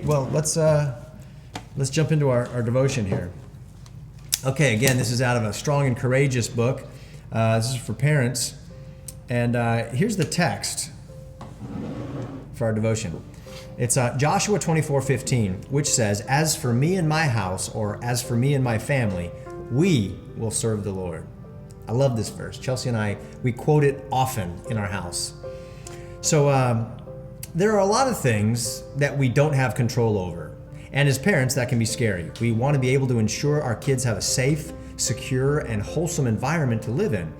well, let's jump into our devotion here. Okay, again, this is out of a Strong and Courageous book. This is for parents. And here's the text for our devotion. It's Joshua 24:15, which says, "As for me and my house," or "as for me and my family, we will serve the Lord." I love this verse. Chelsea and I, we quote it often in our house. So there are a lot of things that we don't have control over. And as parents, that can be scary. We want to be able to ensure our kids have a safe, secure, and wholesome environment to live in.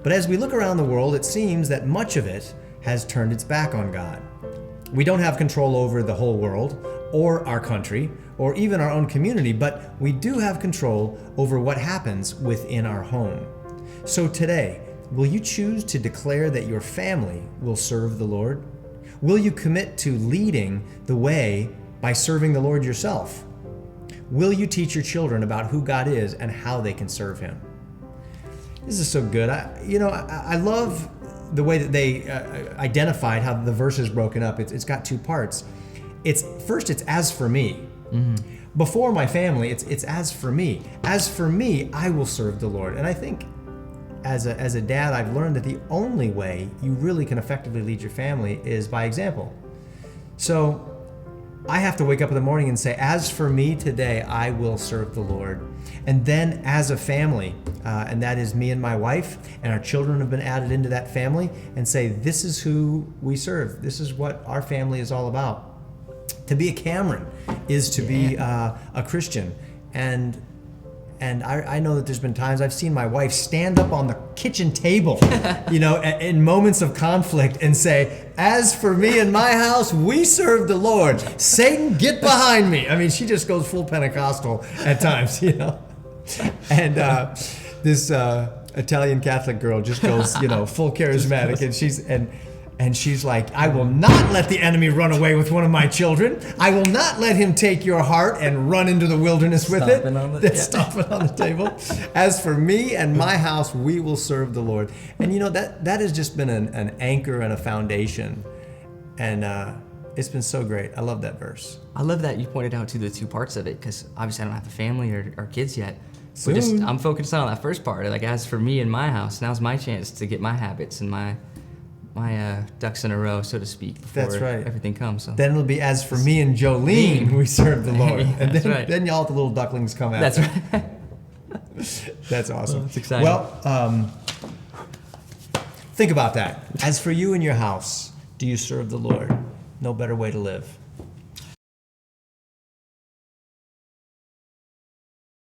But as we look around the world, it seems that much of it has turned its back on God. We don't have control over the whole world, or our country, or even our own community, but we do have control over what happens within our home. So today, will you choose to declare that your family will serve the Lord? Will you commit to leading the way by serving the Lord yourself? Will you teach your children about who God is and how they can serve Him? This is so good. I love the way that they identified how the verse is broken up. It's got two parts. It's as for me. Mm-hmm. Before my family, it's as for me. As for me, I will serve the Lord. And I think as a dad, I've learned that the only way you really can effectively lead your family is by example. So I have to wake up in the morning and say, as for me today, I will serve the Lord. And then as a family, and that is me and my wife, and our children have been added into that family, and say, this is who we serve. This is what our family is all about. To be a Cameron is to be a Christian. And I know that there's been times I've seen my wife stand up on the kitchen table, in moments of conflict and say, as for me and my house, we serve the Lord. Satan, get behind me. I mean, she just goes full Pentecostal at times, And this Italian Catholic girl just goes, full charismatic, and she's like, I will not let the enemy run away with one of my children. I will not let him take your heart and run into the wilderness with it. Stomping on the table. As for me and my house, we will serve the Lord. And that has just been an anchor and a foundation. And it's been so great. I love that verse. I love that you pointed out the two parts of it, because obviously I don't have a family or kids yet. Soon. I'm focused on that first part. Like, as for me and my house, now's my chance to get my habits and my ducks in a row, so to speak, before That's right. everything comes. So. Then it'll be, as for me and Jolene, we serve the Lord. And That's right. Then all the little ducklings come out. That's right. That's awesome. That's exciting. Well, think about that. As for you and your house, do you serve the Lord? No better way to live.